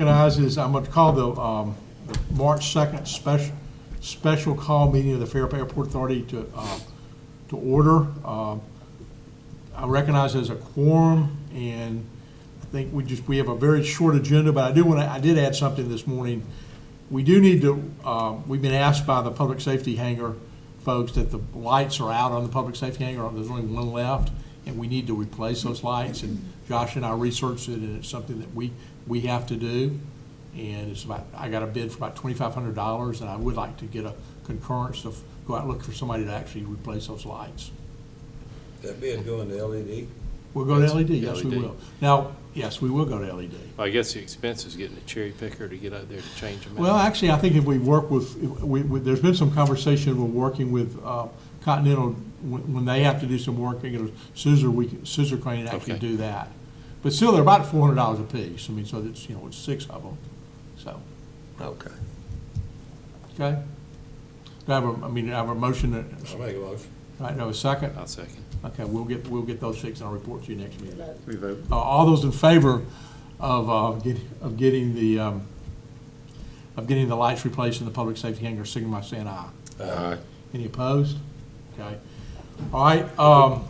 Recognizes, I'm going to call the March 2nd special call meeting of the Fairhope Airport Authority to order. I recognize there's a quorum, and I think we have a very short agenda, but I did add something this morning. We do need to, we've been asked by the public safety hangar folks that the lights are out on the public safety hangar. There's only one left, and we need to replace those lights. And Josh and I researched it, and it's something that we have to do. And it's I got a bid for about $2,500, and I would like to get a concurrence to go out and look for somebody to actually replace those lights. That bid going to LED? We'll go to LED, yes, we LED. will. Now, yes, we will go to LED. Well, I guess the expense is getting a cherry picker to get out there to change them out. Well, actually, I think if we work with, there's been some conversation, we're working with Continental, when they have to do some work, they get a scissor crane and actually Okay. do that. But still, they're about $400 a piece. I mean, so it's, it's 6 of them, so, Okay. okay? Do I have I have a motion, I'll make a motion. right, do I have a second? I'll second. Okay, we'll get those fixed, and I'll report to you next meeting. We vote. All those in favor of getting the lights replaced in the public safety hangar, signify by saying aye. Aye. Any opposed? Okay. All right,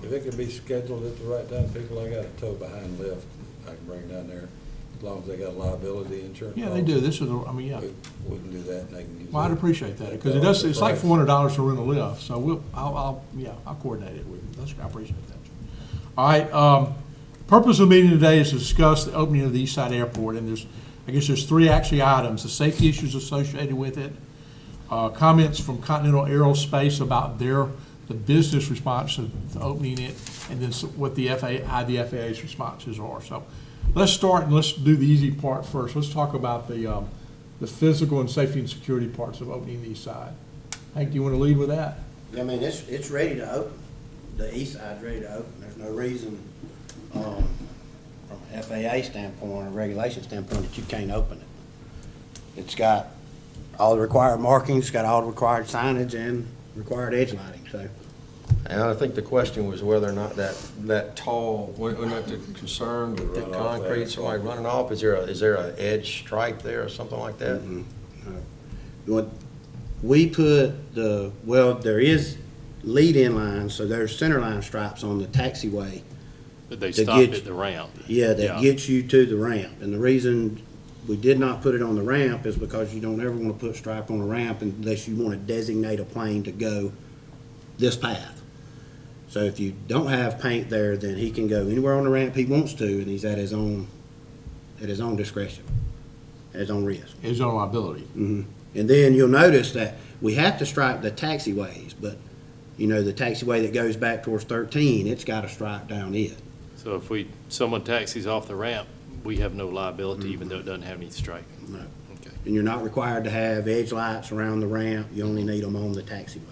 If it could be scheduled at the right time, people, I got a tow behind lift, I can bring down there, as long as they got liability insurance. yeah, they do. This is, yeah. We can do that, and they can use it. Well, I'd appreciate that, because it's like $400 to rent a lift, so I'll coordinate it with you. I appreciate that. All right, purpose of the meeting today is to discuss the opening of the East Side Airport, and there's 3 actually items: the safety issues associated with it, comments from Continental Aerospace about the business response to opening it, and then what the FAA's responses are. So let's start, and let's do the easy part first. Let's talk about the physical and safety and security parts of opening the East Side. Hank, do you want to lead with that? I mean, it's ready to open. The east side's ready to open. There's no reason, from an FAA standpoint or regulation standpoint, that you can't open it. It's got all the required markings, it's got all the required signage and required edge lighting, so. And I think the question was whether or not that tall, wasn't that the concern with the Run off concrete, that. somebody running off? Is there a edge stripe there or something like that? What we put there is lead-in lines, so there's center line stripes on the taxiway. But they To stop get- at the ramp. Yeah, that Yeah. gets you to the ramp. And the reason we did not put it on the ramp is because you don't ever want to put stripe on a ramp unless you want to designate a plane to go this path. So if you don't have paint there, then he can go anywhere on the ramp he wants to, and he's at his own discretion, at his own risk. Is on liability. And then you'll notice that we have to stripe the taxiways, but, the taxiway that goes back towards 13, it's got a stripe down it. So if someone taxis off the ramp, we have no liability, even though it doesn't have any striping. No. Okay. And you're not required to have edge lights around the ramp. You only need them on the taxiways.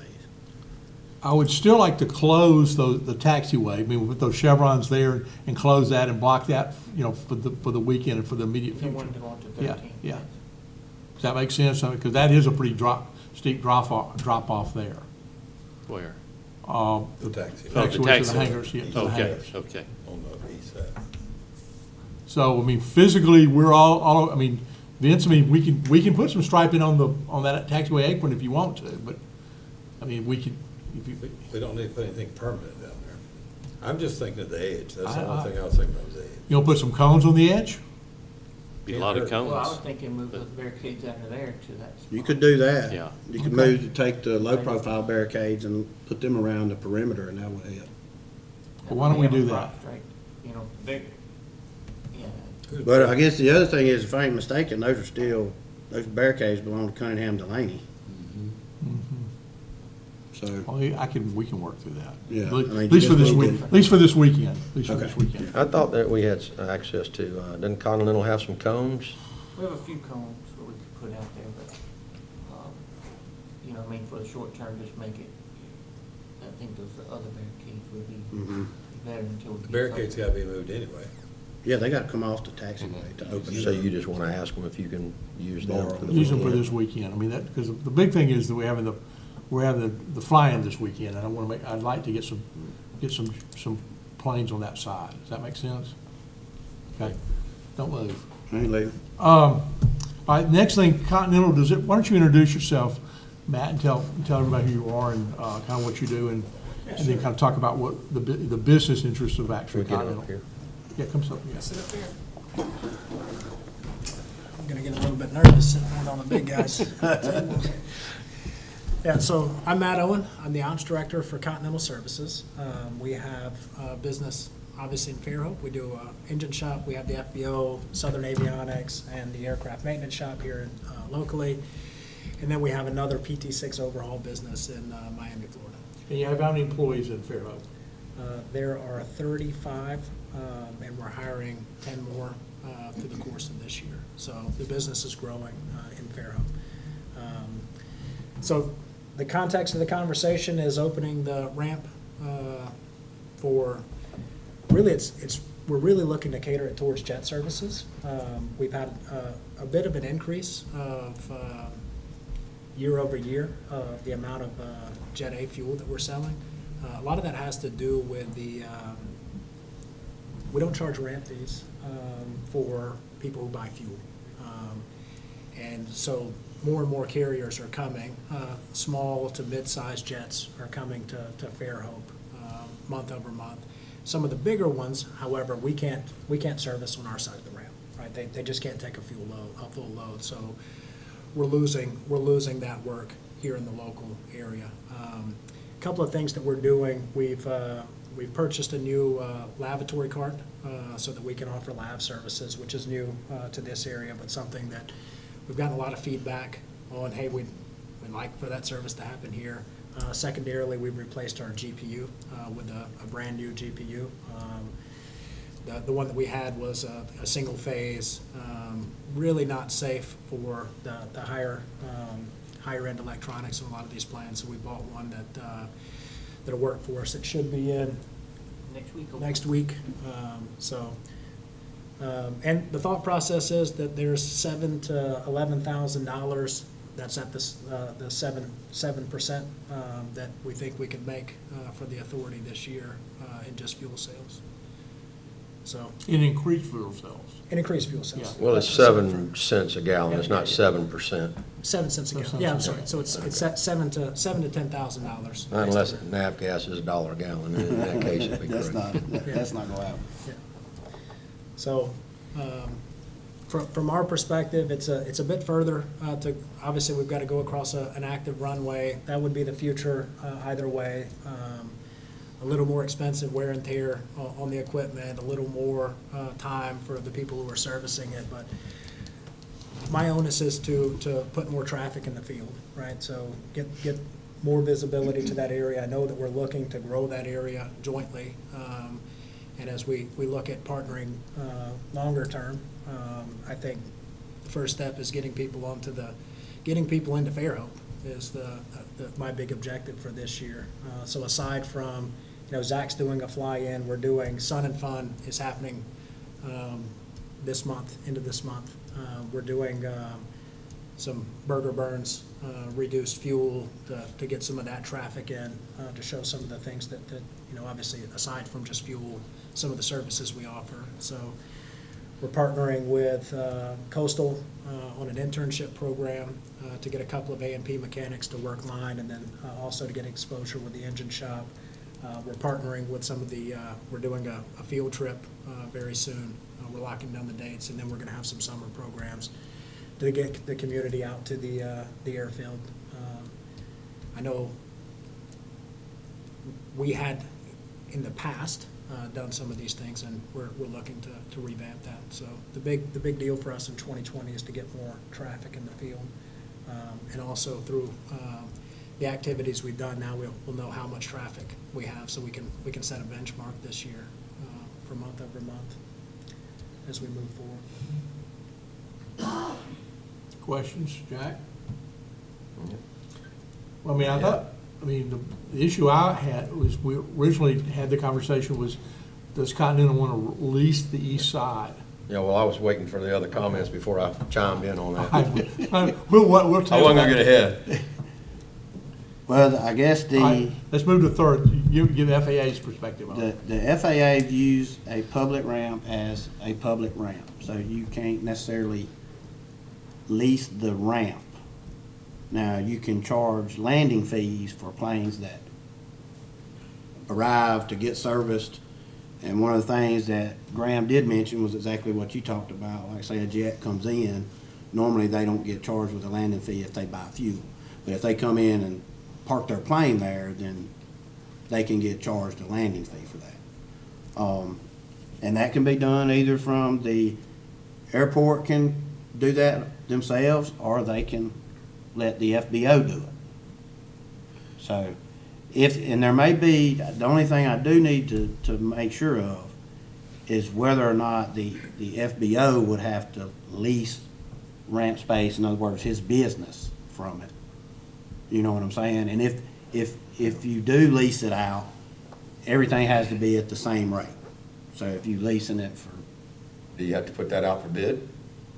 I would still like to close the taxiway, I mean, we'll put those chevrons there and close that and block that, for the weekend and for the immediate They future. wanted to go on to Yeah, 13. yeah. Does that make sense? Because that is a pretty steep drop off there. Where? The taxi, Oh, the Taxiway to the taxi. hangars, yeah, to the Okay, hangars. okay. on the east side. So, I mean, physically, we're all, Vince, we can put some striping on that taxiway apron if you want to, but, we can, if you, We don't need to put anything permanent down there. I'm just thinking of the edge, that's the I- only thing I was thinking of, was the edge. put some cones on the edge? Be a lot of Can't hurt. Well, I was cones. thinking move those barricades out of there to that spot. You could do that. Yeah. You could Okay. take the low-profile barricades and put them around the perimeter, and that would help. Well, why don't we Have a do crop that? straight, bigger. Yeah. But I guess the other thing is, if I ain't mistaken, those barricades belong to Cunningham Delaney. So, Well, we can work through that. Yeah, At I mean, least for just this need week, to- at least for this weekend, Okay. I thought that we had access to, doesn't Continental have some cones? We have a few cones where we could put out there, but, for the short term, just make it, I think those other barricades would be better until we. The get barricades something. gotta be moved anyway. yeah, they gotta come off the taxiway to open it. So you just want to ask them if you can use them for the Use them for weekend? this weekend. Because the big thing is that we're having the fly-in this weekend. I'd like to get some planes on that side. Does that make sense? Okay, don't move. Hey, Lee. All right, next thing, Continental, why don't you introduce yourself, Matt, and tell everybody who you are and kind of what you do, and then kind of talk about what the business interests of Should actually we get Continental. up here? Yeah, come sit. Yeah. Sit up here. I'm gonna get a little bit nervous sitting right on the big guys. Yeah, so I'm Matt Owen. I'm the ops director for Continental Services. We have a business, obviously in Fairhope. We do engine shop. We have the FBO, Southern Avionics, and the aircraft maintenance shop here locally. And then we have another PT6 overhaul business in Miami, Florida. And you have how many employees in Fairhope? There are 35, and we're hiring 10 more through the course of this year. So the business is growing in Fairhope. So the context of the conversation is opening the ramp for, really, we're really looking to cater it towards jet services. We've had a bit of an increase of year over year of the amount of Jet A fuel that we're selling. A lot of that has to do with we don't charge ramp fees for people who buy fuel. And so more and more carriers are coming, small to mid-sized jets are coming to Fairhope month over month. Some of the bigger ones, however, we can't service on our side of the ramp, right? They just can't take a full load. So we're losing that work here in the local area. A couple of things that we're doing, we've purchased a new lavatory cart so that we can offer lab services, which is new to this area, but something that we've gotten a lot of feedback on. Hey, we'd like for that service to happen here. Secondarily, we've replaced our GPU with a brand new GPU. The one that we had was a single phase, really not safe for the higher end electronics in a lot of these plants. So we bought one that'll work for us. It should be in next week. And the thought process is that there's $7,000 to $11,000. That's at the 7% that we think we could make for the authority this year in just fuel sales. So, In increased fuel sales. and increased fuel sales. Yeah. Well, it's 7 cents a gallon, it's not 7%, 7 cents a gallon. Yeah, I'm sorry. So it's at $7,000 to $10,000. unless nav gas is $1 a gallon, in that case it'd be That's correct. that's not gonna happen. Yeah. So, from our perspective, it's a bit further obviously, we've got to go across an active runway. That would be the future either way. A little more expensive wear and tear on the equipment, a little more time for the people who are servicing it. But my onus is to put more traffic in the field, right? So get more visibility to that area. I know that we're looking to grow that area jointly. And as we look at partnering longer term, I think the first step is getting people into Fairhope is my big objective for this year. So aside from, Zach's doing a fly-in, we're doing Sun and Fun is happening this month, into this month. We're doing some burger burns, reduced fuel to get some of that traffic in, to show some of the things that obviously aside from just fuel, some of the services we offer. So we're partnering with Coastal on an internship program to get a couple of A&P mechanics to work line, and then also to get exposure with the engine shop. We're partnering with some of we're doing a field trip very soon. We're locking down the dates, and then we're going to have some summer programs to get the community out to the airfield. I know we had in the past done some of these things, and we're looking to revamp that. So the big deal for us in 2020 is to get more traffic in the field, and also through the activities we've done. Now we'll know how much traffic we have, so we can set a benchmark this year for month over month as we move forward. Questions, Jack? Well, the issue I had was, we originally had the conversation was, does Continental want to lease the east side? Yeah, well, I was waiting for the other comments before I chimed in on that. We'll I table wasn't gonna that. get ahead. Well, I guess All right, let's move to third. You give FAA's perspective on it. the FAA views a public ramp as a public ramp. so you can't necessarily lease the ramp. Now, you can charge landing fees for planes that arrive to get serviced. And one of the things that Graham did mention was exactly what you talked about. Like say a jet comes in, normally they don't get charged with a landing fee if they buy fuel. But if they come in and park their plane there, then they can get charged a landing fee for that. And that can be done either from the airport can do that themselves, or they can let the FBO do it. So and there may be, the only thing I do need to make sure of is whether or not the FBO would have to lease ramp space, in other words, his business from it. You know what I'm saying? And if you do lease it out, everything has to be at the same rate. So if you're leasing it for, Do you have to put that out for bid?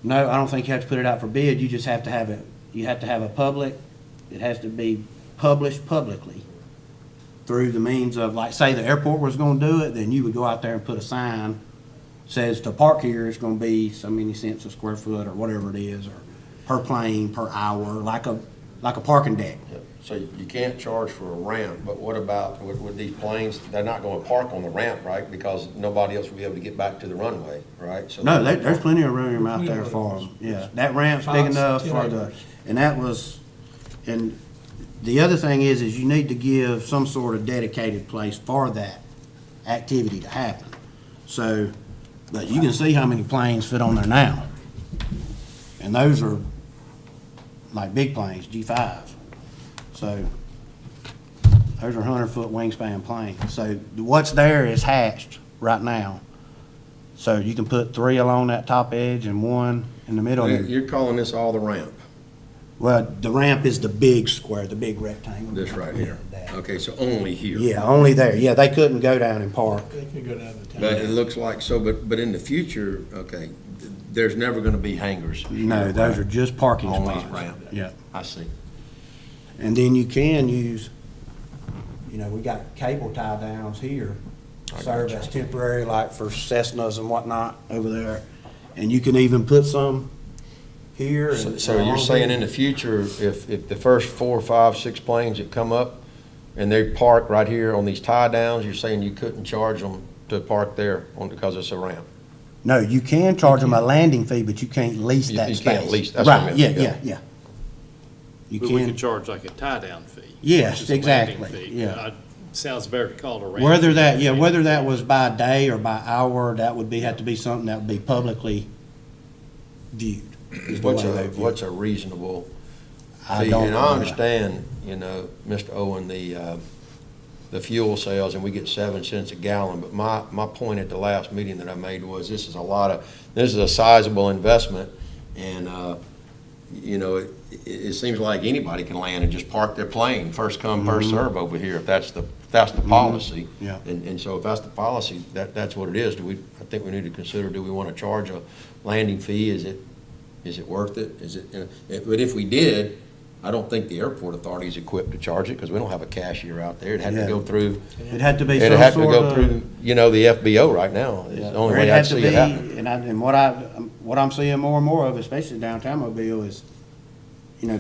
no, I don't think you have to put it out for bid, you just have to have it, you have to have a public, it has to be published publicly through the means of, like, say the airport was gonna do it, then you would go out there and put a sign, says to park here, it's gonna be so many cents a square foot, or whatever it is, or per plane, per hour, like a parking deck. So you can't charge for a ramp, but what about with these planes? They're not gonna park on the ramp, right? Because nobody else will be able to get back to the runway, right? So No, there's plenty of room out there for them, yeah. That ramp's big enough for the, and that was, and the other thing is you need to give some sort of dedicated place for that activity to happen. So, but you can see how many planes fit on there now. And those are like big planes, G5s. So, those are 100-foot wingspan planes. So what's there is hatched right now. So you can put 3 along that top edge and 1 in the middle. you're calling this all the ramp, Well, the ramp is the big square, the big rectangle. this right here? Yeah, that. Okay, so only here. Yeah, only there. Yeah, they couldn't go down and park. They can go down to town. But it looks like, so, but in the future, okay, there's never gonna be hangars. No, those are just parking Only spots. ramp. Yeah. I see. And then you can use, we got cable tie downs here, I serve got as temporary, like for Cessnas and whatnot over there. And you can even put some here. So you're saying in the future, if the first 4, 5, 6 planes that come up and they park right here on these tie downs, you're saying you couldn't charge them to park there because it's a ramp? No, you can charge them a landing fee, but you can't lease that You space. can't lease, that's what I Right, meant. yeah. You But we can, could charge like a tie-down fee. Yes, which is a landing exactly, fee. yeah. Sounds better to call it a ramp. whether fee. that was by day or by hour, that would have to be something that would be publicly viewed. is the way they view it. What's a reasonable I fee? don't And know. I understand, Mr. Owen, the fuel sales, and we get 7 cents a gallon, but my point at the last meeting that I made was this is a sizable investment, and, it seems like anybody can land and just park their plane, first come, first serve over here, if that's the policy. Yeah. And so if that's the policy, that's what it is. I think we need to consider, do we want to charge a landing fee? Is it worth it? But if we did, I don't think the airport authority is equipped to charge it, because we don't have a cashier out there. It'd have to Yeah. go through, It'd have to be it'd some have to sort go of. through, the FBO right now. It's the only Or way it'd I have to see be, it happen. and what I'm seeing more and more of, especially downtown Mobile, is,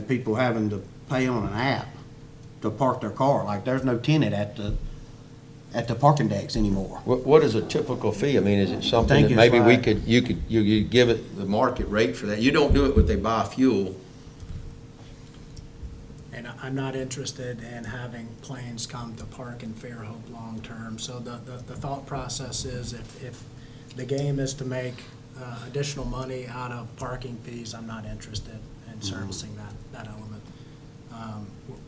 people having to pay on an app to park their car. Like, there's no tenant at the parking decks anymore. What is a typical fee? I mean, is it something think that it's maybe like- you give it the market rate for that? You don't do it when they buy fuel. And I'm not interested in having planes come to park in Fairhope long-term. So the thought process is if the game is to make additional money out of parking fees, I'm not interested in servicing that element.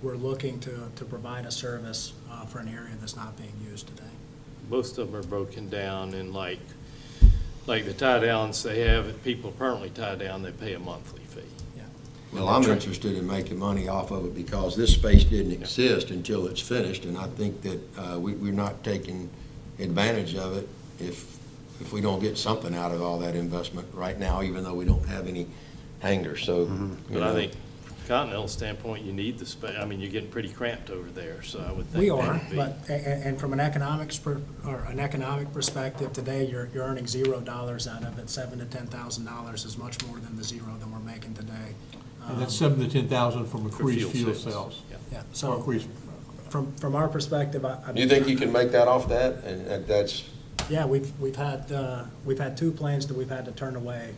We're looking to provide a service for an area that's not being used today. Most of them are broken down in like the tie-downs they have, people permanently tie down, they pay a monthly fee. Well, I'm interested in making money off of it because this space didn't exist until it's finished, and I think that we're not taking advantage of it if we don't get something out of all that investment right now, even though we don't have any hangars, so. But I think Continental standpoint, you need I mean, you're getting pretty cramped over there, so I would think. We that are, would be- but, and from an economic perspective, today, you're earning $0 out of it. $7,000 to $10,000 is much more than the zero that we're making today. And that's 7,000 to 10,000 from For increased fuel sales. sales. Yeah. Yeah, Or so increased, from our perspective, You think you can make that off that, and that's, yeah, we've had 2 planes that we've had to turn away,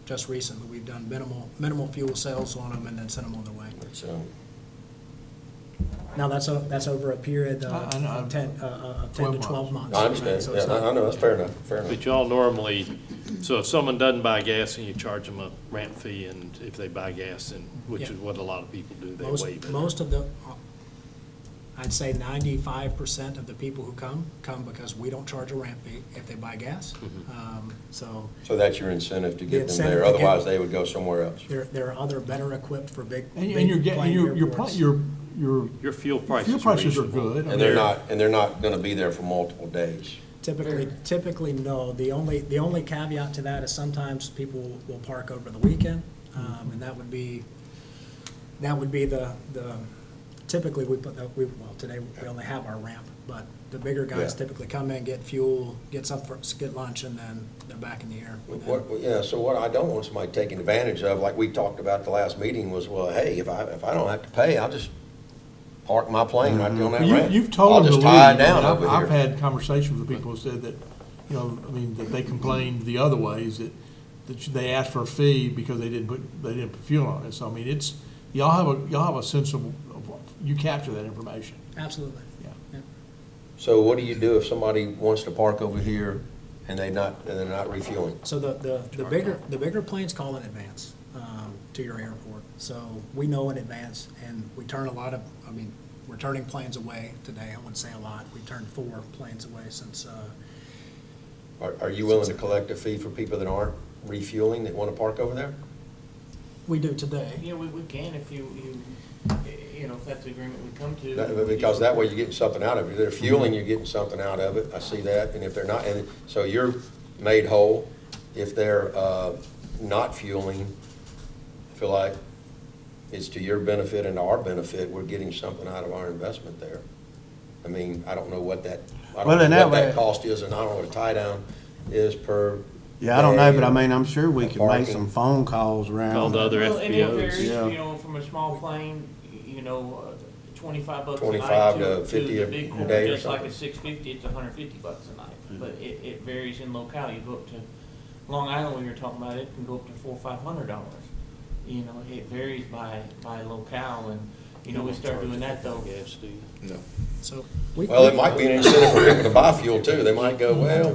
just recently. We've done minimal fuel sales on them and then sent them on their way. that's, Now, that's over a period I know. of 10 to 12 months. I right? understand, So yeah, it's not- I know, that's fair enough, fair enough. But y'all normally, so if someone doesn't buy gas and you charge them a ramp fee, and if they buy gas, and, which Yeah. is what a lot of people do, they waive it. Most of the, I'd say 95% of the people who come because we don't charge a ramp fee if they buy gas. So So that's your incentive to The get them incentive there, to get- otherwise they would go somewhere else. there are other better equipped for big and you're getting, plane your, airports. your Your fuel prices fuel prices are reasonable. good. I And mean, they're not gonna be there for multiple days. Typically, no. The only caveat to that is sometimes people will park over the weekend, and that would be the, typically we put, well, today we only have our ramp, but the bigger guys Yeah. typically come in, get fuel, get lunch, and then they're back in the air. Yeah, so what I don't want somebody taking advantage of, like we talked about at the last meeting, was, well, hey, if I don't have to pay, I'll just park my plane right there on that ramp. You've told them to I'll leave. just tie it I down mean, over I've here. had conversations with people who said that, you know, I mean, that they complained the other ways, that they asked for a fee because they didn't put fuel on it. So, I mean, y'all have a sense of, you capture that information. Absolutely. Yeah. So what do you do if somebody wants to park over here and they're not refueling? So the bigger planes call in advance to your airport. So we know in advance, and we turn we're turning planes away today. I wouldn't say a lot. We turned 4 planes away since. Are you willing to collect a fee for people that aren't refueling, that want to park over there? We do today. Yeah, we can if you know, if that's the agreement we come to. Because that way you're getting something out of it. If they're fueling, you're getting something out of it. I see that. And if they're not, and so you're made whole. If they're not fueling, I feel like it's to your benefit and to our benefit. We're getting something out of our investment there. I mean, I don't know what that, Well, in that way- cost is, and I don't know what a tie down is per. Yeah, I don't know, but I day mean, I'm sure we can make parking. some phone calls around. Call the other Well, and it varies, FBOs. Yeah. you know, from a small plane, you know, $25 a 25 night to 50 the a big day one, or just like a something. $650, it's $150 a night. But it varies in locale. You go up to Long Island, when you're talking about, it can go up to $400 or $500. You know, it varies by locale, and, you know, we start doing that though. Gas, do you? So Well, it might be an incentive for people to buy fuel too. They might go, well,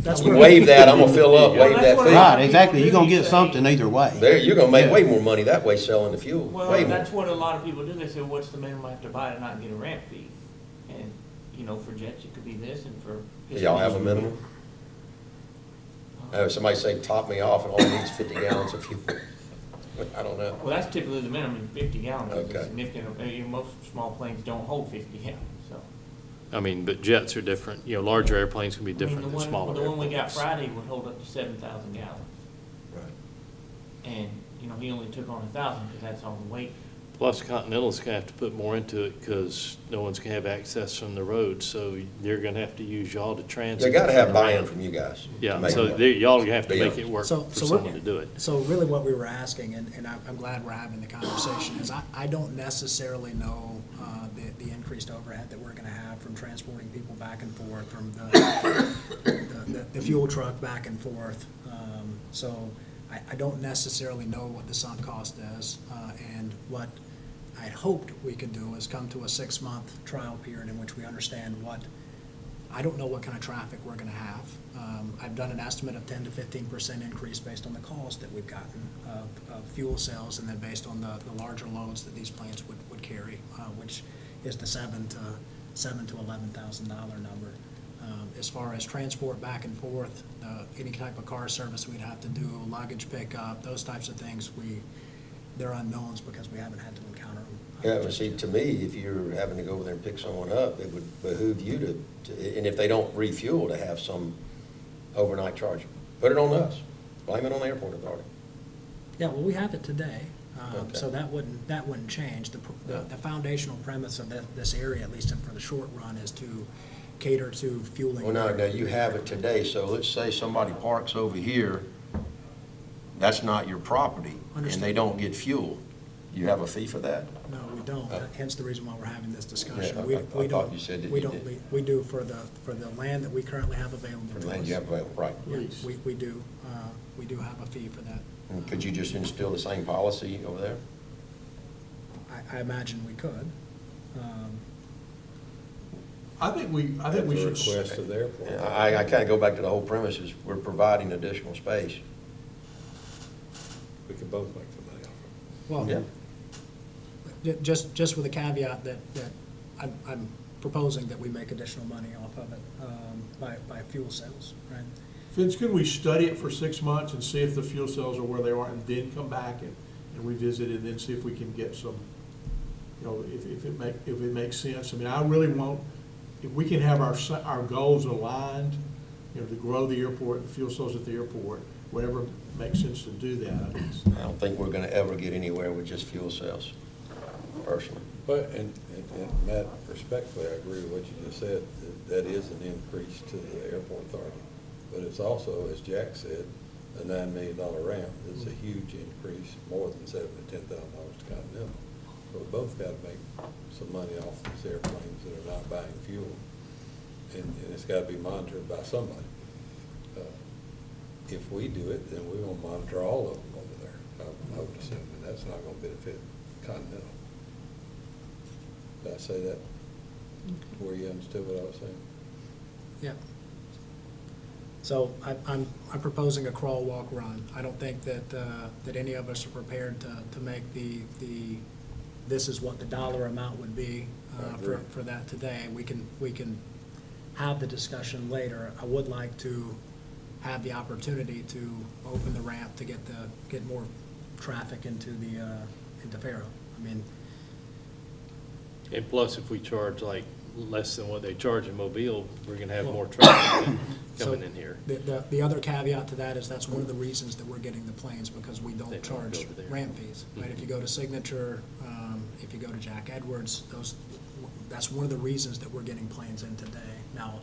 that's you where waive that, I'm gonna fill up, waive that fee. Right, exactly. You're gonna get something either way. There, you're gonna make Yeah. way more money that way selling the fuel, Well, way more. that's what a lot of people do. They say, what's the minimum I have to buy to not get a ramp fee? And, you know, for jets, it could be this, and for. Do y'all have a minimum? Somebody say, top me off, and only needs 50 gallons of fuel. I don't know. Well, that's typically the minimum, 50 gallons. It's Okay. significant. Most small planes don't hold 50 gallons, so. I mean, but jets are different, you know, larger airplanes can be I mean, different than smaller The one we got airplanes. Friday would hold up to 7,000 gallons. Right. And, you know, he only took on 1,000 because that's all the weight. Plus Continental's gonna have to put more into it because no one's gonna have access from the road, so they're gonna have to use y'all to transit. You gotta have from the buy-in ramp. from you guys. to Yeah, make so it work. y'all gonna have to Be make honest. it work So- for so we're- someone to do it. So really what we were asking, and I'm glad we're having the conversation, is I don't necessarily know the increased overhead that we're gonna have from transporting people back and forth, from the fuel truck back and forth. So I don't necessarily know what the sunk cost is, and what I'd hoped we could do is come to a 6-month trial period in which we understand I don't know what kind of traffic we're gonna have. I've done an estimate of 10 to 15% increase based on the calls that we've gotten of fuel sales, and then based on the larger loads that these plants would carry, which is the $7,000 to $11,000 number. As far as transport back and forth, any type of car service we'd have to do, luggage pickup, those types of things, they're unknowns because we haven't had to encounter them. Yeah, but see, to me, if you're having to go over there and pick someone up, it would behoove you to, and if they don't refuel, to have some overnight charge. Put it on us. Blame it on the airport authority. Yeah, well, we have it today. Okay. So that wouldn't change. The foundational premise of this area, at least for the short run, is to cater to fueling. Well, now you have it today, so let's say somebody parks over here, that's not your property, and they Understood. don't get fuel. You have a fee for that? No, we don't, hence the reason why we're having this discussion. Yeah, We- I we thought don't- you said that we you don't. did. We do for the land that we currently have available For to the land us. you have available, right? Yeah, we do, we do have a fee for that. And could you just instill the same policy over there? I imagine we could. I think we That's a should. request of the airport. I kind of go back to the whole premise is we're providing additional space. We could both make some money off Well, just with a caveat that I'm proposing that we make additional money off of it by fuel sales, right? Vince, could we study it for 6 months and see if the fuel cells are where they are, and then come back and revisit it, and then see if we can get some, if it makes sense? I mean, I really want, if we can have our goals aligned, to grow the airport, the fuel cells at the airport, whatever makes sense to do that. I think I don't think we're going to ever get anywhere with just fuel cells, personally. it. But, and Matt, respectfully, I agree with what you just said, that is an increase to the airport authority. But it's also, as Jack said, a $9 million ramp. It's a huge increase, more than $7,000 to $10,000 to Continental. So we both got to make some money off these airplanes that are not buying fuel. And it's got to be monitored by somebody. If we do it, then we're going to monitor all of them over there, I would assume, and that's not going to benefit Continental. Did I say that where you understood what I was saying? Yeah. So I'm proposing a crawl, walk, run. I don't think that any of us are prepared to make this is what the dollar amount would be I agree. for that today. We can have the discussion later. I would like to have the opportunity to open the ramp to get more traffic into Faro. I mean, And plus, if we charge like less than what they charge in Mobile, we're gonna have more traffic coming in here. The other caveat to that is that's one of the reasons that we're getting the planes, because we They don't don't charge go there. ramp fees, right? If you go to Signature, if you go to Jack Edwards, that's one of the reasons that we're getting planes in today. Now,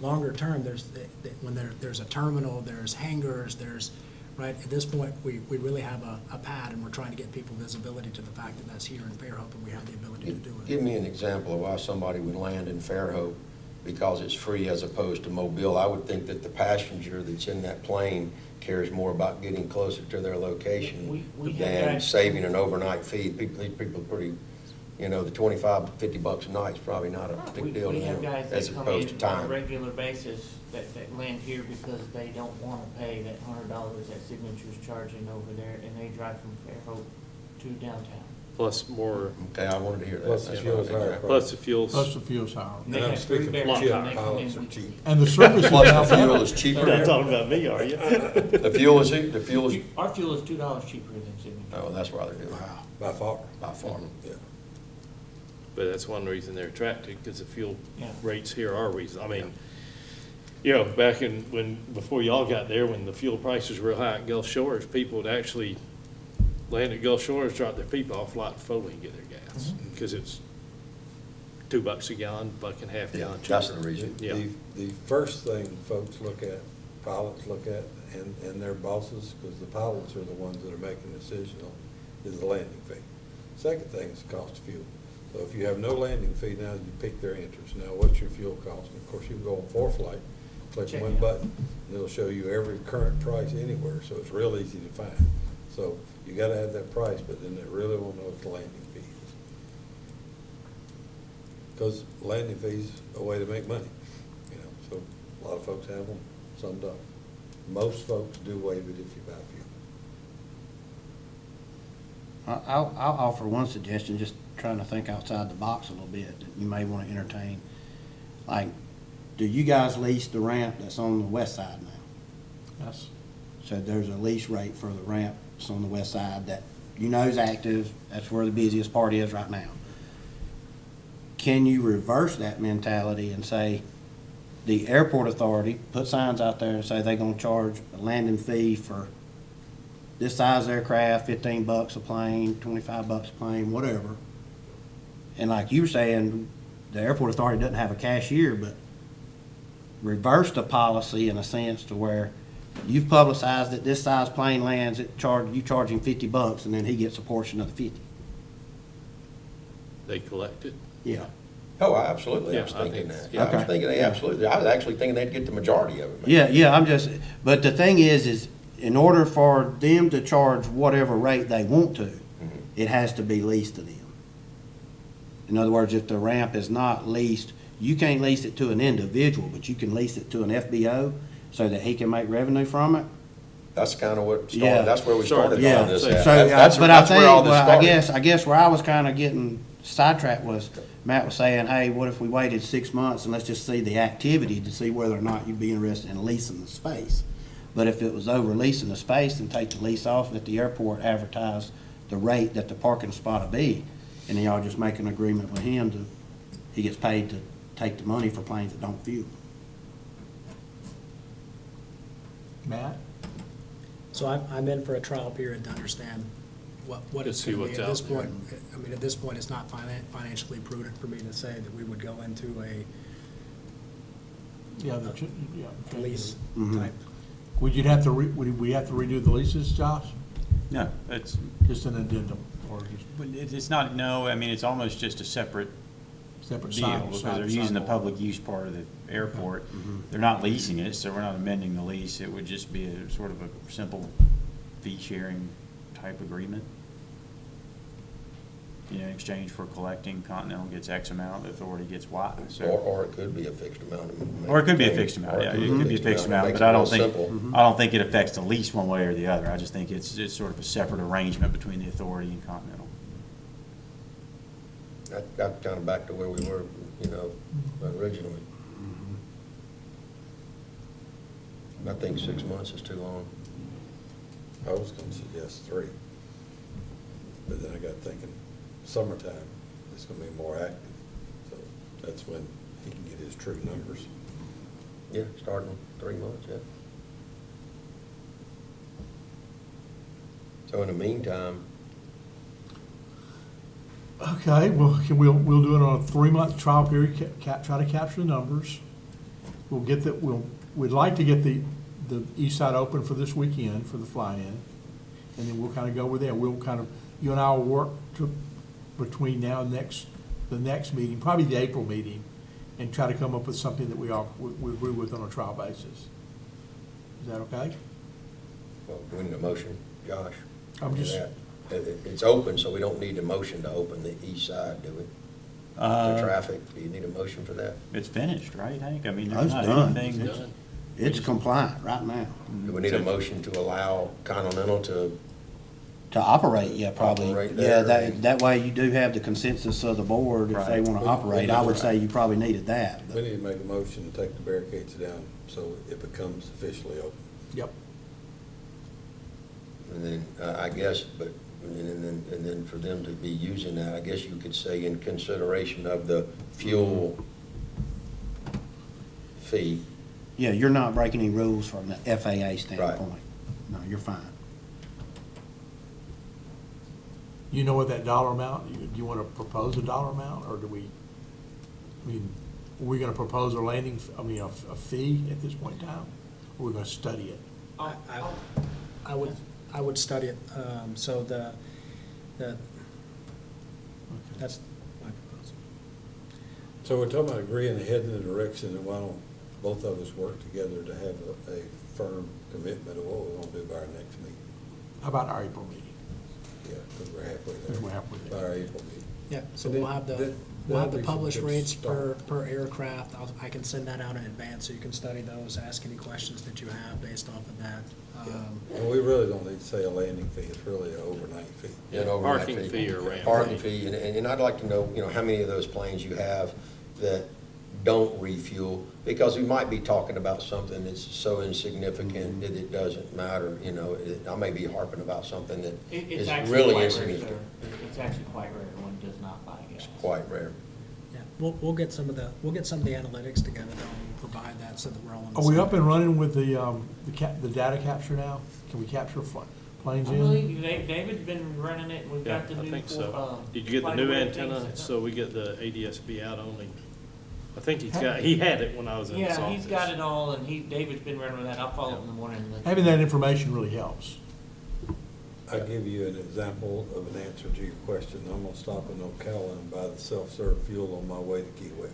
longer term, when there's a terminal, there's hangars, right, at this point, we really have a pad, and we're trying to get people visibility to the fact that that's here in Fairhope, and we have the ability to do it. Give me an example of why somebody would land in Fairhope because it's free as opposed to Mobile. I would think that the passenger that's in that plane cares more about getting closer to their location We have than guys- saving an overnight fee. These people are pretty, the $25, $50 a night is probably not a big deal to We have them guys as that come opposed to in on a time. regular basis that land here because they don't want to pay that $100 that Signature's charging over there, and they drive from Fairhope to downtown. Plus more, Okay, I wanted to hear that. Plus the That's fuel's what I think. higher. plus the fuels. Plus the fuel's higher. And they And I'm have three speaking barrels, for cheap, and they come pilots in are weekly. cheap. And the service is Plus now the fuel better. is cheaper. Not talking about me, are you? The fuel is, Our fuel is $2 cheaper than Signature. oh, that's why they're doing it. By far. By far. Yeah. But that's one reason they're attracted, because the fuel Yeah. rates here are reasonable. I mean, back before y'all got there, when the fuel prices were real high at Gulf Shores, people would actually land at Gulf Shores, drop their people off, fly to Foley and get their gas, because it's $2 a gallon, $1.50 a gallon cheaper. That's the reason. Yeah. The first thing folks look at, pilots look at, and their bosses, because the pilots are the ones that are making the decision on, is the landing fee. Second thing is the cost of fuel. So if you have no landing fee, now you pick their interest. Now, what's your fuel cost? And of course, you can go on ForeFlight, click Check one it out. button, and it'll show you every current price anywhere, so it's real easy to find. So you gotta have that price, but then they really won't know what the landing fee is. Because landing fee's a way to make money, so a lot of folks have them, some don't. Most folks do waive it if you buy fuel. I'll offer one suggestion, just trying to think outside the box a little bit, that you may want to entertain. Like, do you guys lease the ramp that's on the west side now? Yes. So there's a lease rate for the ramp that's on the west side that is active, that's where the busiest part is right now. Can you reverse that mentality and say, the airport authority put signs out there and say they're gonna charge a landing fee for this size aircraft, $15 a plane, $25 a plane, whatever. And like you were saying, the airport authority doesn't have a cashier, but reverse the policy in a sense to where you've publicized that this size plane lands, you charge him $50, and then he gets a portion of the 50. They collect it. Yeah. Oh, absolutely, I was Yeah, I thinking think- that. yeah. I was thinking, absolutely, I was actually thinking they'd get the majority of it. Yeah, but the thing is in order for them to charge whatever rate they want to, it has to be leased to them. In other words, if the ramp is not leased, you can't lease it to an individual, but you can lease it to an FBO so that he can make revenue from it. That's kind of what Yeah. started, that's where we started Yeah, on this. so, That's but I that's where think, all this well, started. I guess where I was kind of getting sidetracked was, Matt was saying, hey, what if we waited 6 months and let's just see the activity to see whether or not you'd be interested in leasing the space. But if it was over leasing the space, then take the lease off, let the airport advertise the rate that the parking spot will be, and then y'all just make an agreement with him to, he gets paid to take the money for planes that don't fuel. Matt? So I'm in for a trial period to understand what To it's see going to be. At what's this out there. point, I mean, at this point, it's not financially prudent for me to say that we would go into a Yeah, yeah. lease Mhm. type. Would you have to, would we have to redo the leases, Josh? No, it's, Just an addendum or just but it's not, no, I mean, it's almost just a separate separate deal, sign? because they're using the public use part of the airport. They're not leasing it, so we're not amending the lease. It would just be a sort of a simple fee-sharing type agreement. You know, in exchange for collecting, Continental gets X amount, the authority gets Y, so. Or it could be a fixed amount. Or it could be a fixed amount, yeah, it could be a fixed amount, Makes but I it don't real think, simple. I don't think it affects the lease one way or the other. I just think it's sort of a separate arrangement between the authority and Continental. That got kind of back to where we were, originally. I think 6 months is too long. I was gonna suggest 3. But then I got thinking, summertime, it's gonna be more active. So that's when he can get his true numbers. Yeah, starting in 3 months, yeah. So in the meantime, Okay, well, we'll do it on a 3-month trial period, try to capture the numbers. We'll get that, we'd like to get the east side open for this weekend for the fly-in. And then we'll kind of go with there. We'll kind of, you and I will work between now and the next meeting, probably the April meeting, and try to come up with something that we agree with on a trial basis. Is that okay? well, do we need a motion, Josh? I'm just- It's open, so we don't need a motion to open the east side, do we? The traffic, do you need a motion for that? It's finished, right, Hank? I mean, That's there's not done. anything that's. Done. It's compliant right now. Do we need a motion to allow Continental to, To operate, yeah, probably. Operate Yeah, there. that way you do have the consensus of the board if they Right. want to operate. I would say you probably needed that. We need to make a motion to take the barricades down so it becomes officially open. Yep. and then, I guess, and then for them to be using that, I guess you could say in consideration of the fuel fee. Yeah, you're not breaking any rules from the FAA standpoint. No, you're fine. You know what that dollar amount, do you want to propose a dollar amount, or are we going to propose a fee at this point in time? Or are we going to study it? I would study it, so that's my proposal. So we're talking about agreeing to head in the direction, and why don't both of us work together to have a firm commitment of what we want to do by our next meeting? How about our April meeting? Yeah, because we're halfway there. Because we're halfway there. By our April meeting. Yeah, so And we'll have then- the then published we should rates per start. aircraft. I can send that out in advance, so you can study those, ask any questions that you have based off of that. Yeah. And we really don't need to say a landing fee, it's really an overnight fee. an overnight Parking fee or ramp Parking fee. fee, and I'd like to know, how many of those planes you have that don't refuel, because we might be talking about something that's so insignificant that it doesn't matter, I may be harping about something that It's is actually really quite rare, insignificant. sir. It's actually quite rare when it does not buy gas. Quite rare. Yeah, we'll get some of the analytics together though, and provide that so that we're all on the Are we same up and page. running with the data capture now? Can we capture planes I in? believe you, David's been running it, and we've Yeah, got the I new, think so. Did you get the flight new away antenna, things set so up. we get the ADS-B out only? I think he had it when I was in his office. Yeah, he's got it all, and David's been running with that. I'll follow up in the morning and let you Having know. that information really helps. I'll give you an example of an answer to your question. I'm gonna stop in Ocala and buy the self-serve fuel on my way to Key West.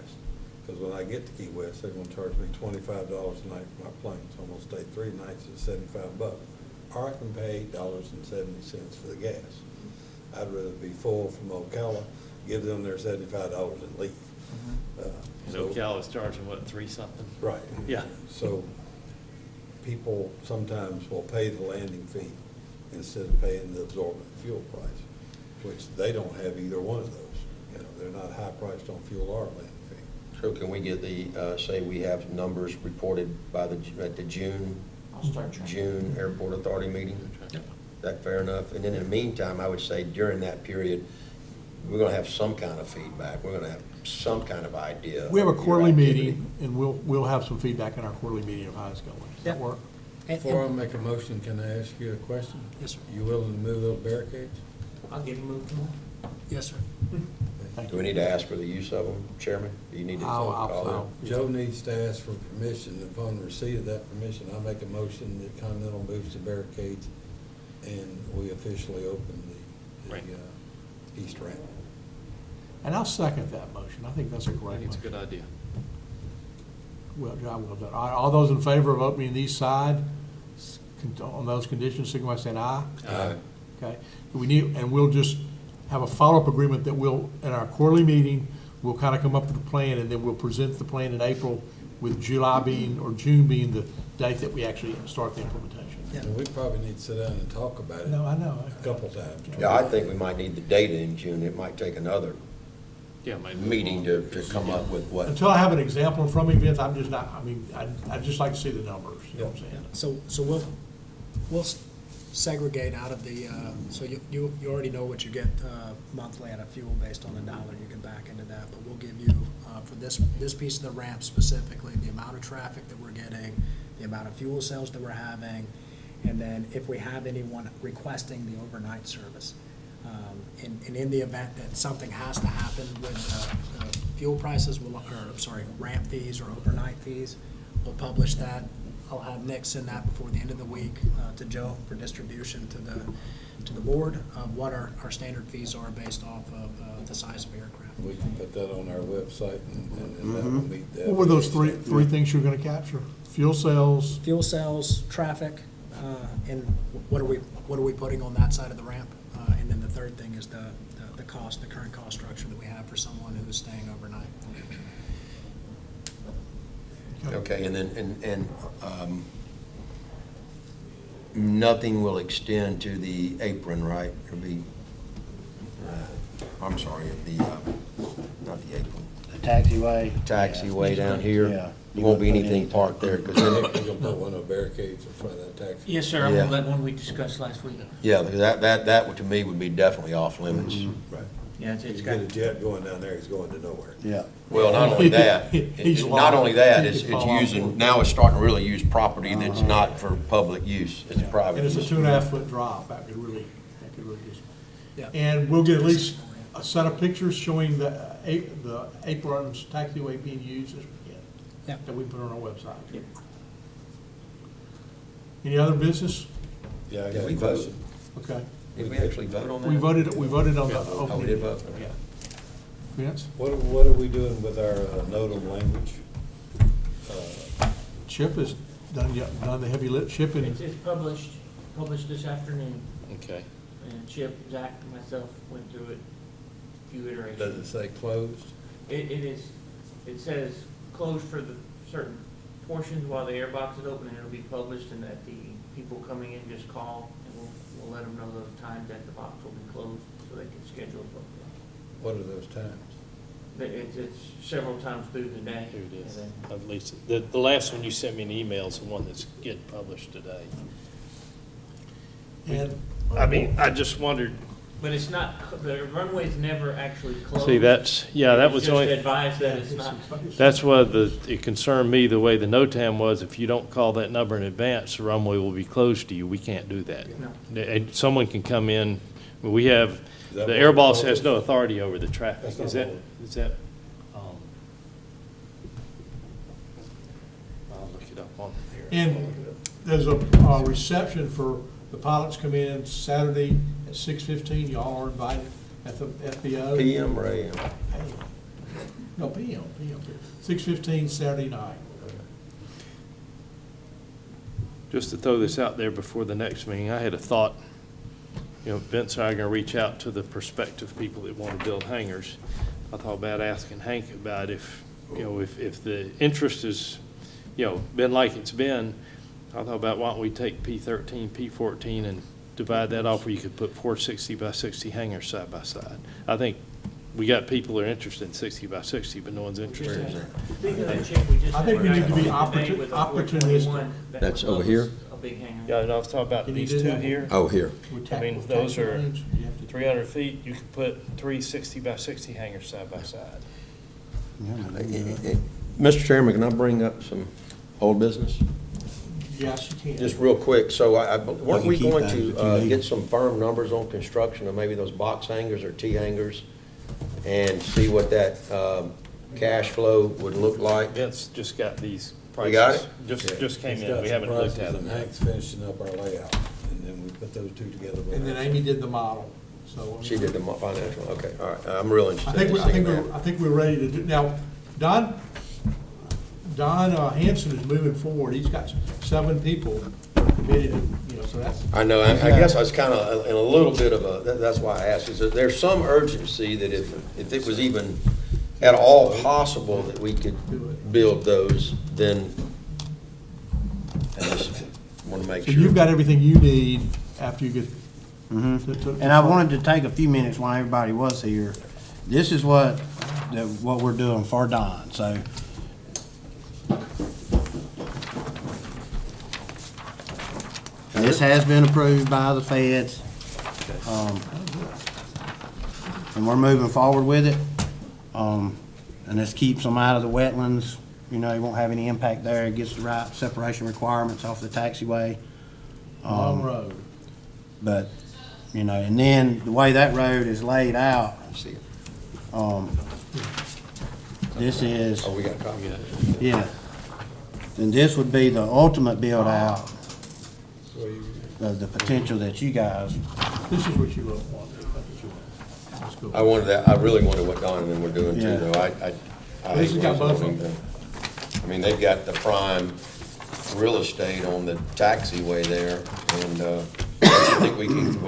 Because when I get to Key West, they're gonna charge me $25 a night for my plane, so I'm gonna stay 3 nights at $75. Or I can pay $8.70 for the gas. I'd rather be full from Ocala, give them their $75 and leave. And So- Ocala is charging, what, 3-something? Right. Yeah. So people sometimes will pay the landing fee instead of paying the absorbent fuel price, which they don't have either one of those. You know, they're not high priced on fuel or landing fee. So can we get the, say we have numbers reported by at the June I'll start tracking. June Airport Authority meeting? That fair enough? And then in the meantime, I would say during that period, we're gonna have some kind of feedback. We're gonna have some kind of idea. We have a of your quarterly activity. meeting, and we'll have some feedback in our quarterly meeting of how it's going. Does that Yeah. work? Before I make a motion, can I ask you a question? Yes, sir. You willing to move those barricades? I'll get him moved tomorrow. Yes, sir. Thank Do we you. need to ask for the use of them, Chairman? Do you need to call I'll- them? Joe needs to ask for permission. Upon receipt of that permission, I make a motion that Continental moves the barricades and we officially open the Right. east ramp. And I'll second that motion. I think that's a I great think it's a motion. good idea. Well, job well done. All those in favor of opening the east side, on those conditions, signify by saying aye. Aye. Okay, and we'll just have a follow-up agreement that we'll, in our quarterly meeting, we'll kind of come up with a plan, and then we'll present the plan in April, with July being, or June being the date that we actually start the implementation. Yeah. And we probably need to sit down and talk about it No, I know. a couple times. Yeah, I think we might need the data in June. It might take another Yeah, maybe. meeting to come up with what. Until I have an example in front of me, Vince, I'm just not, I mean, I'd just like to see the numbers, you know what I'm saying? So we'll segregate out of the, so you already know what you get monthly out of fuel based on the dollar, you can back into that, but we'll give you, for this piece of the ramp specifically, the amount of traffic that we're getting, the amount of fuel sales that we're having, and then if we have anyone requesting the overnight service. And in the event that something has to happen with fuel prices, ramp fees or overnight fees, we'll publish that. I'll have Nick send that before the end of the week to Joe for distribution to the board of what our standard fees are based off of the size of aircraft. We can put that on our website and that will meet that. What were those three things you're gonna capture? Fuel sales, Fuel sales, traffic, and what are we putting on that side of the ramp? And then the third thing is the cost, the current cost structure that we have for someone who is staying overnight. Okay, and then, nothing will extend to the apron, right? It'll be, I'm sorry, not the apron, The taxiway. taxiway down here. Yeah. There won't be anything parked there, because You're gonna put one of the barricades in front of that taxi? Yes, sir, I'm Yeah. gonna let one we discussed last week. yeah, that to me would be definitely off limits. Right. Yeah, If it's you got, get a jet going down there, he's going to nowhere. Yeah. Well, not only that, He's not only that, He it's could fall off. using, now it's starting to really use property that's not for public use, it's private and it's a use. 2.5-foot drop, that could really just. Yeah. And we'll get at least a set of pictures showing the aprons taxiway being used as we can. Yeah. That we put on our website. Yep. Any other business? Yeah, I Did got we a vote? question. Okay. Did we actually vote on that? We voted on the Oh, opening. we did vote? Yeah. Vince? What are we doing with our NOTAM language? Chip has done the heavy lift, Chip and, it's published this afternoon, Okay. and Chip, Zach, and myself went through it a few iterations. Does it say closed? It says closed for the certain portions while the airbox is open, and it'll be published, and that the people coming in just call, and we'll let them know those times that the box will be closed, so they can schedule appropriately. What are those times? It's several times through the day. Here it is. and then- At least, the last one you sent me an email is the one that's getting published today. and. I mean, I just wondered, But it's not, the runway's never actually closed. See, that was It's the only. just advised that it's not. That's what it concerned me, the way the NOTAM was, if you don't call that number in advance, the runway will be closed to you. We can't do that. No. And someone can come in, we have, Is that the what air it boss was? has no authority over the traffic. That's not Is that, what is that, I'll look it up on here. And there's a reception for the pilots come in Saturday at 6:15. Y'all are invited at the FBO. PM or AM? No, PM. 6:15 Saturday night. Just to throw this out there before the next meeting, I had a thought, Vince and I are gonna reach out to the prospective people that want to build hangars. I thought about asking Hank about if the interest is, been like it's been, I thought about why don't we take P13, P14 and divide that off where you could put 4 60 by 60 hangars side by side. I think we got people that are interested in 60 by 60, but no one's interested in that. Speaking of that, Chip, we just I think we had a need to be guy today with a opportunistic. 421 that That's would over love here? A big hangar. Yeah, and I was talking about Can you these do two that? here. Oh, here. I mean, those are 300 feet, you could put 3 60 by 60 hangars side by side. Mr. Chairman, can I bring up some old business? Yes, you can. Just real quick, so weren't we You can going keep to those if you need. get some firm numbers on construction of maybe those box hangars or T hangars? And see what that cash flow would look like? Vince just got these prices. You got it? Just came He's in, got we some haven't looked prices, at And them. Hank's finishing up our layout, and then we put those two together. And then Amy did the model, so. She did the financial, okay, all right, I'm real I interested think, in we- I seeing think, that. I think we're ready to do, now, Don Hanson is moving forward. He's got 7 people committed, so that's. I know, I guess I was kind of in a little bit of a, that's why I asked, is that there's some urgency that if it was even at all possible that we could build those, then I just want to make So sure. you've got everything you need after you get. And I wanted to take a few minutes while everybody was here. This is what we're doing for Don, so. And this has been approved by the feds. And we're moving forward with it. And this keeps them out of the wetlands, it won't have any impact there. It gets the right separation requirements off the taxiway. Long road. But, and then the way that road is laid out, See it. this is, Oh, we got a copy of it. yeah. Then this would be the ultimate build out of the potential that you guys, This is what you want. That's what you want. Let's go. I wanted that, I really wanted what Don and them were doing too, Yeah. though. I This has got both of wasn't them. I mean, they've got the prime real estate on the taxiway there, and, I think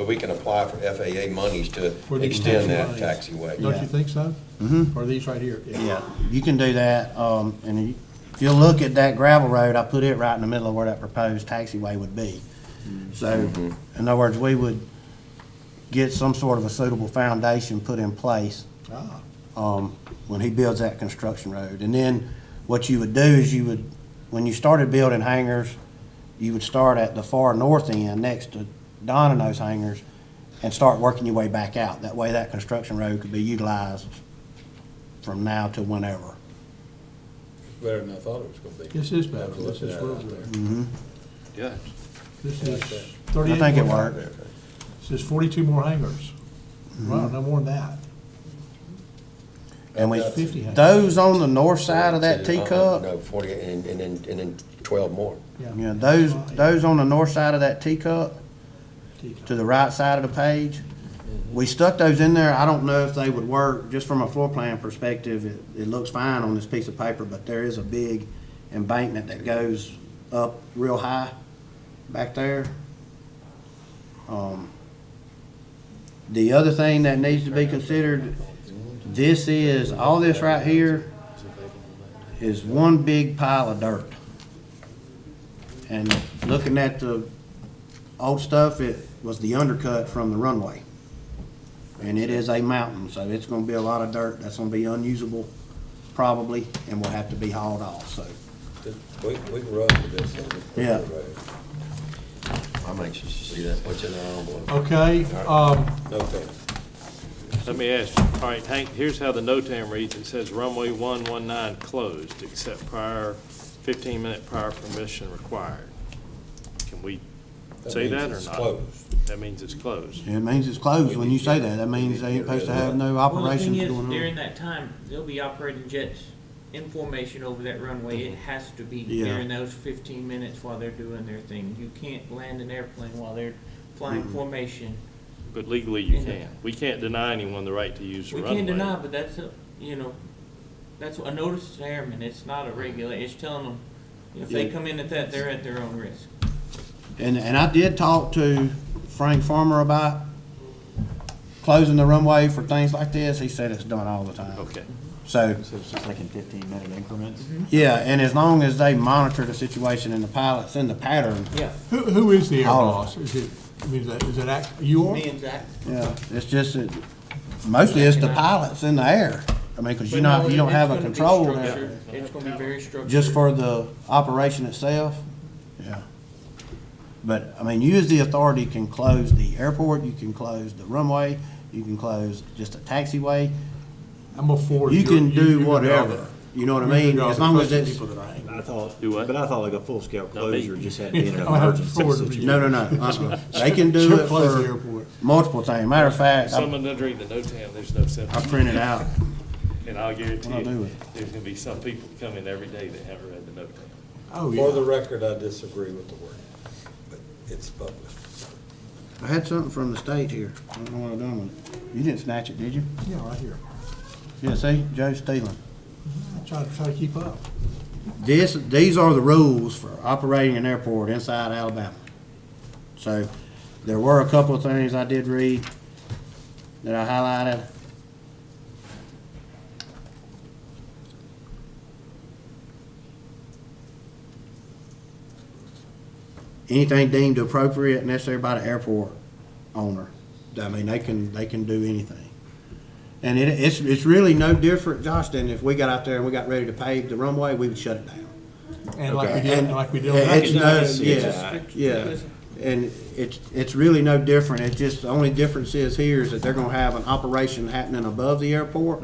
we can apply for FAA monies to For the extend that extension taxiway. Don't Yeah. you think so? Mhm. Or are these right here? yeah, you can do that. And if you'll look at that gravel road, I put it right in the middle of where that proposed taxiway would be. So, in other words, we would get some sort of a suitable foundation put in place Ah, when he builds that construction road. And then what you would do is when you started building hangars, you would start at the far north end next to Don and those hangars and start working your way back out. That way that construction road could be utilized from now to whenever. Better than I thought it was gonna be. this is better. After This looking is at it real out good. there. Yeah. This is I 38. think it more- worked. This is 42 more hangars. Mm-hmm. Wow, no more than that. And we, 50 hangars. those on the north side of that teacup, No, 40, and then 12 more. Yeah. those on the north side of that teacup, to the right side of the page. We stuck those in there. I don't know if they would work, just from a floor plan perspective, it looks fine on this piece of paper, but there is a big embankment that goes up real high back there. The other thing that needs to be considered, all this right here is one big pile of dirt. And looking at the old stuff, it was the undercut from the runway. And it is a mountain, so it's gonna be a lot of dirt that's gonna be unusable probably, and will have to be hauled off, so. We can run with this on this. Yeah. road. I'm anxious to see that, what's in our envelope. Okay, No thanks. Let me ask you, all right, Hank, here's how the NOTAM reads. It says runway 119 closed, except 15-minute prior permission required. Can we say means that or it's not? closed. That means it's closed. It means it's closed when you say that. That means they ain't supposed to have no Well, the operations thing is, going during on. that time, they'll be operating jets in formation over that runway. It has to be Yeah. during those 15 minutes while they're doing their thing. You can't land an airplane while they're flying formation. But legally, you In the- can. We can't deny anyone the right to use the We runway. can't deny, but that's a, that's a notice to airmen. It's not a regular, it's telling them, if they Yeah. come in at that, they're at their own risk. And I did talk to Frank Farmer about closing the runway for things like this. He said it's done all the time. Okay. So, So it's just like in 15-minute increments? yeah, and as long as they monitor the situation and the pilots and the pattern, Yeah. who is the air Oh. boss? Is it, I mean, is it you are? Me and Zach. yeah, it's just that mostly it's the pilots in the air. I mean, because But you no, don't it's have a gonna be control there. structured. It's gonna be very structured. Just for the operation itself? Yeah. But, I mean, you as the authority can close the airport, you can close the runway, you can close just a taxiway. I'm a forward. You can do go whatever, there. you know what I You mean? go As there, long as especially it's, people that I ain't. I thought, Do what? but I thought like a full-scale Not me. closure just had to be in an I have to emergency forward it to situation. you. no. They can do Sure, it close the for airport. multiple things. Matter of fact, Someone doesn't read the NOTAM, there's no I simple. printed out. And I'll guarantee What I'll do you, with it. there's gonna be some people that come in every day that haven't read the NOTAM. Oh, For the yeah. record, I disagree with the word, but it's published. I had something from the state here. I don't know what I've done with it. You didn't snatch it, did you? Yeah, right here. Yeah, see, Joe's stealing. I'm trying to keep up. These are the rules for operating an airport inside Alabama. So, there were a couple of things I did read that I highlighted. Anything deemed appropriate and necessary by the airport owner. I mean, they can do anything. And it's really no different, Josh, than if we got out there and we got ready to pave the runway, we would shut it down. And like we Okay. did, And like we did. it's last no- year. yeah. And it's really no different. It's just, the only difference is here is that they're gonna have an operation happening above the airport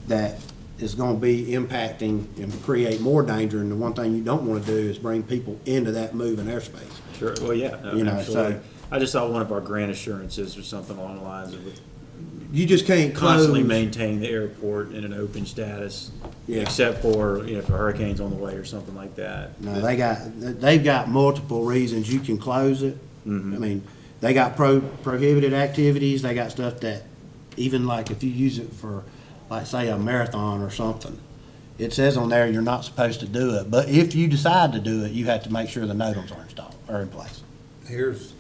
that is gonna be impacting and create more danger. And the one thing you don't wanna do is bring people into that moving airspace. Sure, well, yeah, no, You know, absolutely. so- I just saw one of our grant assurances or something along the lines of You just can't constantly close. maintaining the airport in an open status, Yeah. except for, if a hurricane's on the way or something like that. No, they've got multiple reasons you can close it. I mean, they got prohibited activities, they got stuff that, even like if you use it for, like, say, a marathon or something, it says on there you're not supposed to do it, but if you decide to do it, you have to make sure the NOTAMs are installed, or in place. Here's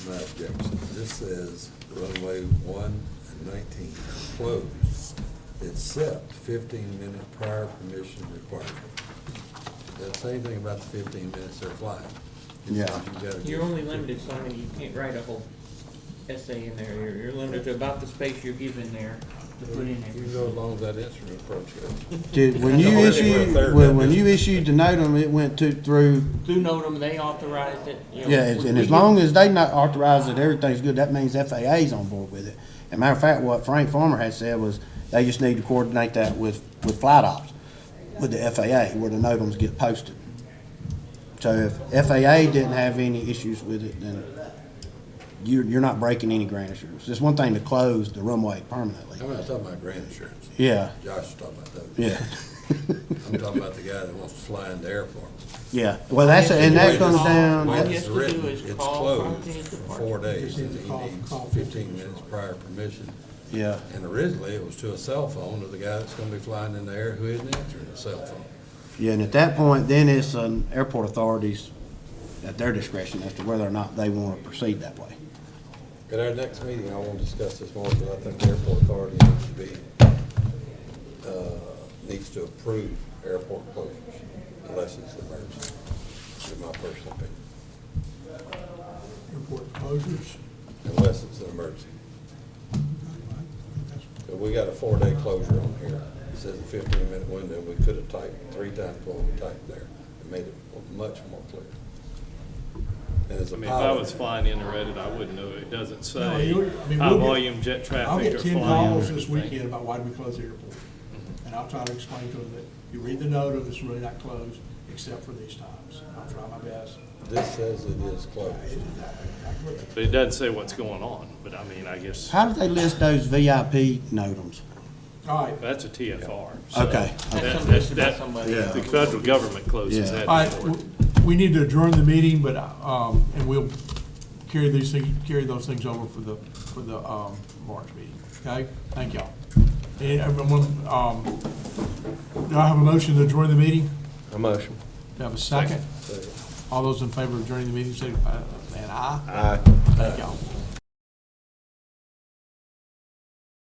my objection. This says runway 1 and 19 closed, except 15-minute prior permission required. Doesn't say anything about the 15 minutes they're flying. It Yeah. says you gotta get- You're only limited, Sonny, you can't write a whole essay in there. You're limited to about the space you're given there to put in You there. can go as long as that instrument approach goes. Did, when That's you the only thing we're issued, third when at when this you issued the NOTAM, it went through, Through NOTAM, they authorized it. yeah, and as long as they not authorized that everything's good, that means FAA's on board with it. And matter of fact, what Frank Farmer had said was, they just need to coordinate that with flight ops, with the FAA, where the NOTAMs get posted. So if FAA didn't have any issues with it, then you're not breaking any grant assurance. It's one thing to close the runway permanently. I'm not talking about grant insurance. Yeah, Josh is talking about that. yeah, I'm talking about the guy that wants to fly in the airport. yeah. Well, and that comes down, All When he it's has to do written, is it's call closed Frontier for Department. 4 days, and Just he call- needs call 15 minutes prior permission. yeah. And originally, it was to a cell phone of the guy that's gonna be flying in the air who isn't answering the cell phone. Yeah, and at that point, then it's an airport authorities at their discretion as to whether or not they want to proceed that way. At our next meeting, I won't discuss this more, but I think the airport authority needs to be, needs to approve airport closures unless it's an emergency, in my personal opinion, Airport closures. unless it's an emergency. But we got a 4-day closure on here. It says a 15-minute window. We could have typed 3 times what we typed there and made it much more clear. And as a I mean, if I pilot, was flying in the Reddit, I wouldn't know. It doesn't No, say I mean, high we'll get- volume jet I'll traffic get or 10 flying. calls or this anything. weekend about why do we close the airport. And I'll try to explain to them that you read the note, it's really not closed, except for these times. I'll try my best. this says it is closed. I agree. But it doesn't say what's going on, but I mean, I guess How do they list those VIP notams? All right, that's a TFR. so Okay. That's that- something listed by that- somebody. Yeah. The federal government closes Yeah. that. all right, airport. we need to adjourn the meeting, but, and we'll carry those things over for the March meeting, okay? Thank y'all. And everyone, do I have a motion to adjourn the meeting? A motion. Do I have a second? All those in favor of adjourning the meeting, say, saying aye. Aye. Thank y'all.